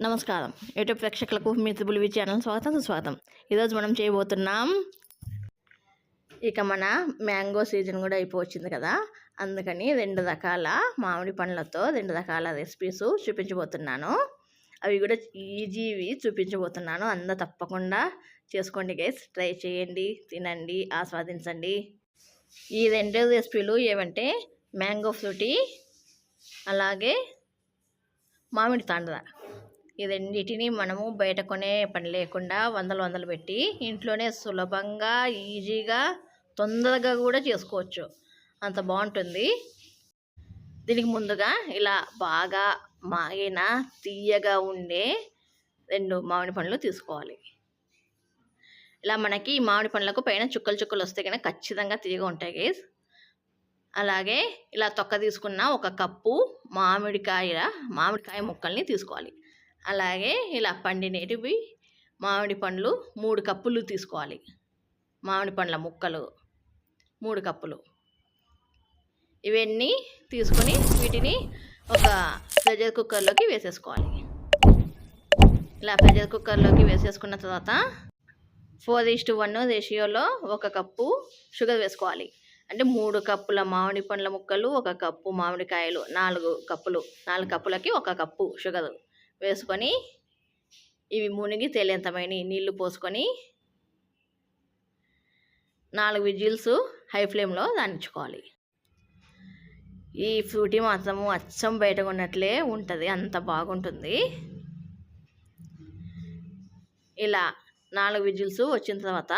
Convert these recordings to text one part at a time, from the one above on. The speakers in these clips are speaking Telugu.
నమస్కారం. యూట్యూబ్ ప్రేక్షకులకు మీ త్రిబుల్ ఛానల్ సుస్వాగతం. ఈరోజు మనం చేయబోతున్నాం. ఇక మన మ్యాంగో సీజన్ కూడా అయిపోవచ్చింది కదా, అందుకని 2 రకాల మామిడి పండ్లతో 2 రకాల రెసిపీస్ చూపించబోతున్నాను. అవి కూడా ఈజీవి చూపించబోతున్నాను. అందరూ తప్పకుండా చేసుకోండి గైస్. ట్రై చేయండి, తినండి, ఆస్వాదించండి. ఈ 2 రెసిపీలు ఏవంటే మ్యాంగో ఫ్రూటీ, అలాగే మామిడి తాండ్ర. ఈ రెండింటిని మనము బయట కొనే పని లేకుండా వందలు పెట్టి ఇంట్లోనే సులభంగా, ఈజీగా, తొందరగా కూడా చేసుకోవచ్చు. అంత బాగుంటుంది. దీనికి ముందుగా ఇలా బాగా మాగిన తీయగా ఉండే 2 మామిడి పండ్లు తీసుకోవాలి. ఇలా మనకి ఈ మామిడి పండ్లకు పైన చుక్కలు వస్తే కనుక ఖచ్చితంగా తీయగా ఉంటాయి గైస్. అలాగే ఇలా తొక్క తీసుకున్న 1 కప్పు మామిడికాయ ముక్కల్ని తీసుకోవాలి. అలాగే ఇలా పండినేటివి మామిడి పండ్లు 3 కప్పులు తీసుకోవాలి. మామిడి పండ్ల ముక్కలు 3 కప్పులు. ఇవన్నీ తీసుకొని వీటిని ఒక ప్రెషర్ కుక్కర్లోకి వేసేసుకోవాలి. ఇలా ప్రెషర్ కుక్కర్లోకి వేసేసుకున్న తర్వాత 4:1 రేషియోలో 1 కప్పు షుగర్ వేసుకోవాలి. అంటే 3 కప్పుల మామిడి పండ్ల ముక్కలు, 1 కప్పు మామిడికాయలు, 4 కప్పులు. 4 కప్పులకి 1 కప్పు షుగర్ వేసుకొని ఇవి మునిగి తేలేంతమైన నీళ్లు పోసుకొని 4 విజిల్స్ హై ఫ్లేమ్లో రానిచ్చుకోవాలి. ఈ ఫ్రూటీ మాత్రము అచ్చం బయట ఉన్నట్లే ఉంటుంది, అంత బాగుంటుంది. ఇలా 4 విజిల్స్ వచ్చిన తర్వాత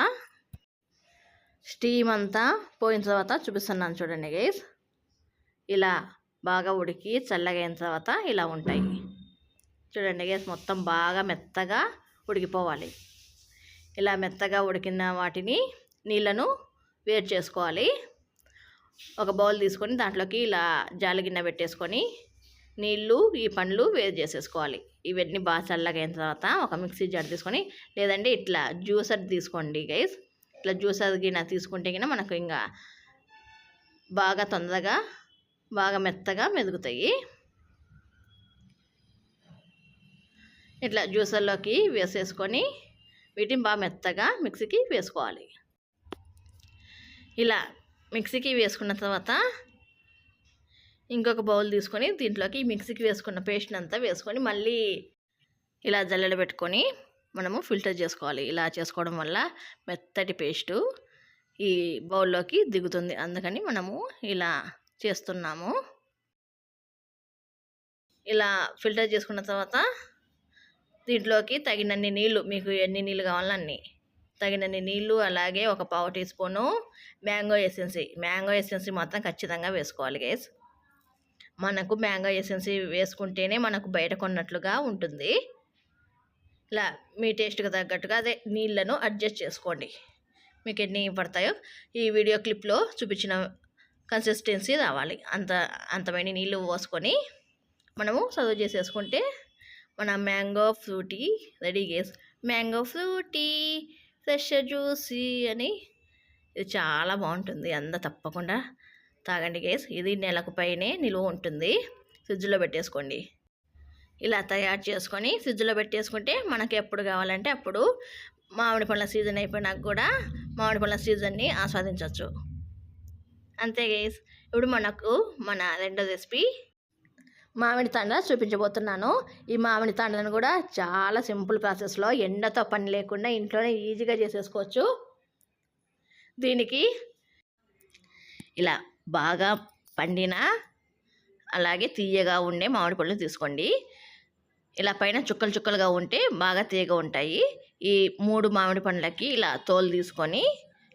స్టీమ్ అంతా పోయిన తర్వాత చూపిస్తున్నాను చూడండి గైస్. ఇలా బాగా ఉడికి చల్లగా అయిన తర్వాత ఇలా ఉంటాయి చూడండి గైస్. మొత్తం బాగా మెత్తగా ఉడికిపోవాలి. ఇలా మెత్తగా ఉడికిన వాటిని నీళ్ళను వేడి చేసుకోవాలి. ఒక బౌల్ తీసుకొని దాంట్లోకి ఇలా జాలి గిన్నె పెట్టేసుకొని నీళ్ళు, ఈ పండ్లు వేడి చేసేసుకోవాలి. ఇవన్నీ బాగా చల్లగా అయిన తర్వాత ఒక మిక్సీ జార్ తీసుకొని, లేదంటే ఇట్లా జ్యూసర్ తీసుకోండి గైస్. ఇట్లా జ్యూసర్ గిన్నె తీసుకుంటే గిన్నె మనకు ఇంకా బాగా తొందరగా బాగా మెత్తగా మెదుగుతాయి. ఇట్లా జ్యూసర్లోకి వేసేసుకొని వీటిని బాగా మెత్తగా మిక్సీకి వేసుకోవాలి. ఇలా మిక్సీకి వేసుకున్న తర్వాత ఇంకొక బౌల్ తీసుకొని దీంట్లోకి మిక్సీకి వేసుకున్న పేస్ట్ని అంతా వేసుకొని మళ్ళీ ఇలా జల్లెడ పెట్టుకొని మనము ఫిల్టర్ చేసుకోవాలి. ఇలా చేసుకోవడం వల్ల మెత్తటి పేస్టు ఈ బౌల్లోకి దిగుతుంది. అందుకని మనము ఇలా చేస్తున్నాము. ఇలా ఫిల్టర్ చేసుకున్న తర్వాత దీంట్లోకి తగినన్ని నీళ్ళు, మీకు ఎన్ని నీళ్ళు కావాలో అన్ని తగినన్ని నీళ్ళు, అలాగే 1 పావు టీ స్పూను మ్యాంగో ఎసెన్సీ మాత్రం ఖచ్చితంగా వేసుకోవాలి గైస్. మనకు మ్యాంగో ఎసెన్సీ వేసుకుంటేనే మనకు బయట కొన్నట్లుగా ఉంటుంది. ఇలా మీ టేస్ట్కి తగ్గట్టుగా అదే నీళ్ళను అడ్జస్ట్ చేసుకోండి. మీకు ఎన్ని పడతాయో ఈ వీడియో క్లిప్లో చూపించిన కన్సిస్టెన్సీ రావాలి. అంతమైన నీళ్ళు పోసుకొని మనము సర్వ్ చేసేసుకుంటే మన mango Frooti ready guys. Mango Frooti fresh juicy అని ఇది చాలా బాగుంటుంది. అందరూ తప్పకుండా తాగండి గైస్. ఇది నెలకు పైనే నిలువ ఉంటుంది. ఫ్రిడ్జ్లో పెట్టేసుకోండి. ఇలా తయారు చేసుకొని ఫ్రిడ్జ్లో పెట్టేసుకుంటే మనకి ఎప్పుడు కావాలంటే అప్పుడు మామిడి పళ్ళ సీజన్ అయిపోయినాక కూడా మామిడి పళ్ళ సీజన్ని ఆస్వాదించవచ్చు. అంతే గైస్. ఇప్పుడు మనకు మన 2వ రెసిపీ మామిడి తాండ్ర చూపించబోతున్నాను. ఈ మామిడి తాండ్రను కూడా చాలా సింపుల్ ప్రాసెస్లో ఎండతో పని లేకుండా ఇంట్లోనే ఈజీగా చేసేసుకోవచ్చు. దీనికి ఇలా బాగా పండిన అలాగే తీయగా ఉండే మామిడి పళ్ళు తీసుకోండి. ఇలా పైన చుక్కలుగా ఉంటే బాగా తీయగా ఉంటాయి. ఈ 3 మామిడి పండ్లకి ఇలా తోలు తీసుకొని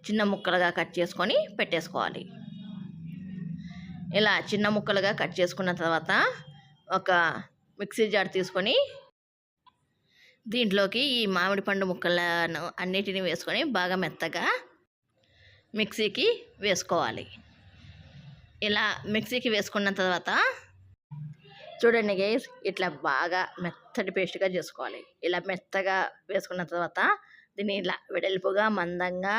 చిన్న ముక్కలుగా కట్ చేసుకొని పెట్టేసుకోవాలి. ఇలా చిన్న ముక్కలుగా కట్ చేసుకున్న తర్వాత ఒక మిక్సీ జార్ తీసుకొని దీంట్లోకి ఈ మామిడి పండు ముక్కలను అన్నిటిని వేసుకొని బాగా మెత్తగా మిక్సీకి వేసుకోవాలి. ఇలా మిక్సీకి వేసుకున్న తర్వాత చూడండి గైస్, ఇట్లా బాగా మెత్తటి పేస్ట్గా చేసుకోవాలి. ఇలా మెత్తగా వేసుకున్న తర్వాత దీన్ని ఇలా వెడల్పుగా మందంగా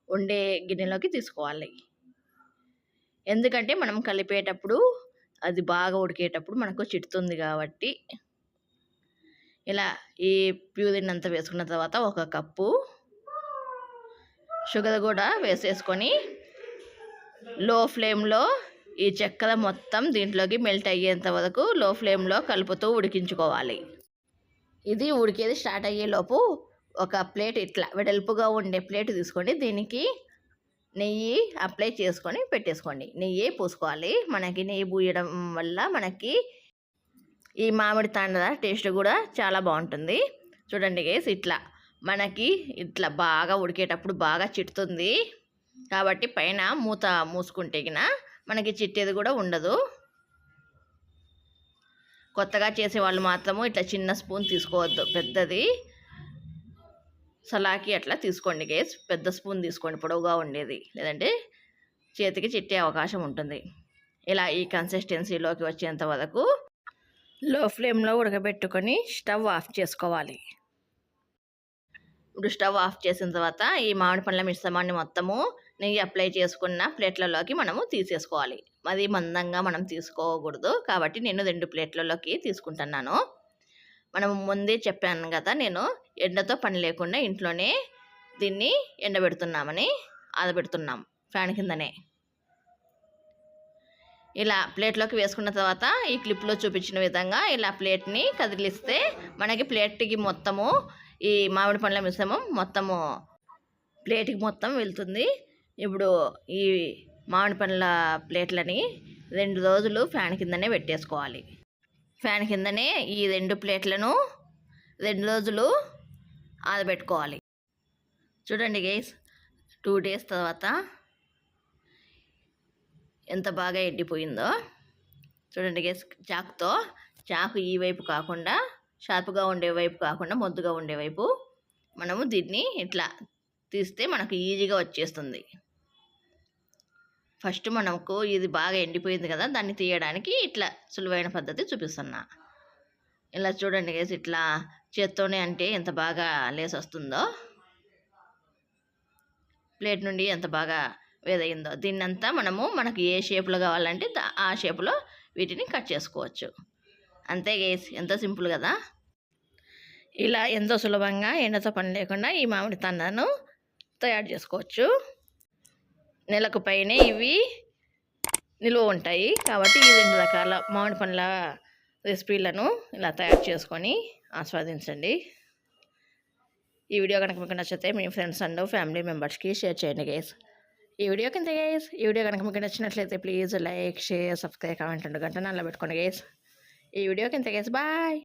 ఉండే గిన్నెలోకి తీసుకోవాలి. ఎందుకంటే మనం కలిపేటప్పుడు అది బాగా ఉడికేటప్పుడు మనకు చిట్టుతుంది కాబట్టి ఇలా ఈ ప్యూరినంతా వేసుకున్న తర్వాత ఒక కప్పు షుగర్ కూడా వేసేసుకొని లో ఫ్లేమ్లో ఈ చక్కెర మొత్తం దీంట్లోకి మెల్ట్ అయ్యేంత వరకు లో ఫ్లేమ్లో కలుపుతూ ఉడికించుకోవాలి. ఇది ఉడికేది స్టార్ట్ అయ్యేలోపు ఒక ప్లేట్ ఇట్లా వెడల్పుగా ఉండే ప్లేట్ తీసుకోండి. దీనికి నెయ్యి అప్లై చేసుకొని పెట్టేసుకోండి. నెయ్యి పూసుకోవాలి. మనకి నెయ్యి పూయడం వల్ల మనకి ఈ మామిడి తాండ్ర టేస్ట్ కూడా చాలా బాగుంటుంది. చూడండి గైస్, మనకి ఇట్లా బాగా ఉడికేటప్పుడు బాగా చిట్టుతుంది కాబట్టి పైన మూత మూసుకుంటే గిన మనకి చిట్టేది కూడా ఉండదు. కొత్తగా చేసే వాళ్ళు మాత్రము ఇట్లా చిన్న స్పూన్ తీసుకోవద్దు, పెద్దది సలాకి అట్లా తీసుకోండి గైస్. పెద్ద స్పూన్ తీసుకోండి, పొడవుగా ఉండేది, లేదంటే చేతికి చిట్టే అవకాశం ఉంటుంది. ఇలా ఈ కన్సిస్టెన్సీలోకి వచ్చేంత వరకు లో ఫ్లేమ్లో ఉడకబెట్టుకొని స్టవ్ ఆఫ్ చేసుకోవాలి. ఇప్పుడు స్టవ్ ఆఫ్ చేసిన తర్వాత ఈ మామిడి పండ్ల మిశ్రమాన్ని మొత్తము నెయ్యి అప్లై చేసుకున్న ప్లేట్లలోకి మనము తీసేసుకోవాలి. అది మందంగా మనం తీసుకోకూడదు కాబట్టి నేను 2 ప్లేట్లలోకి తీసుకుంటున్నాను. మనం ముందే చెప్పాను కదా, నేను ఎండతో పని లేకుండా ఇంట్లోనే దీన్ని ఎండబెడుతున్నామని, ఆరబెడుతున్నాం ఫ్యాన్ కిందనే. ఇలా ప్లేట్లోకి వేసుకున్న తర్వాత ఈ క్లిప్లో చూపించిన విధంగా ఇలా ప్లేట్ని కదిలిస్తే మనకి ప్లేట్కి మొత్తము ఈ మామిడి పండ్ల మిశ్రమం మొత్తము ప్లేట్కి మొత్తం వెళ్తుంది. ఇప్పుడు ఈ మామిడి పండ్ల ప్లేట్లని 2 రోజులు ఫ్యాన్ కిందనే పెట్టేసుకోవాలి. ఫ్యాన్ కిందనే ఈ 2 ప్లేట్లను 2 రోజులు ఆరబెట్టుకోవాలి. చూడండి గైస్, 2 డేస్ తర్వాత ఎంత బాగా ఎండిపోయిందో చూడండి గైస్. చాకు ఈ వైపు కాకుండా, షార్ప్గా ఉండే వైపు కాకుండా మొద్దుగా ఉండే వైపు మనము దీన్ని ఇట్లా తీస్తే మనకు ఈజీగా వచ్చేస్తుంది. ఫస్ట్ మనకు ఇది బాగా ఎండిపోయింది కదా, దాన్ని తీయడానికి ఇట్లా సులువైన పద్ధతి చూపిస్తున్నా. ఇలా చూడండి గైస్, ఇట్లా చేత్తోనే అంటే ఎంత బాగా లేసి వస్తుందో, ప్లేట్ నుండి ఎంత బాగా వేదయిందో. దీన్నంతా మనకు ఏ షేప్లో కావాలంటే ఆ షేప్లో వీటిని కట్ చేసుకోవచ్చు. అంతే గైస్, ఎంతో సింపుల్ కదా. ఇలా ఎంతో సులభంగా ఎండతో పని లేకుండా ఈ మామిడి తాండ్రను తయారు చేసుకోవచ్చు. నెలకు పైనే ఇవి నిల్వ ఉంటాయి కాబట్టి ఈ 2 రకాల మామిడి పండ్ల రెసిపీలను ఇలా తయారు చేసుకొని ఆస్వాదించండి. ఈ వీడియో కనుక మీకు నచ్చితే మీ ఫ్రెండ్స్ అండ్ ఫ్యామిలీ మెంబర్స్కి షేర్ చేయండి గైస్. ఈ వీడియో కనుక మీకు నచ్చినట్లయితే please like, share, subscribe, comment 2 గంటలు అలా పెట్టుకోండి గైస్. ఈ వీడియో కింద గైస్, బాయ్.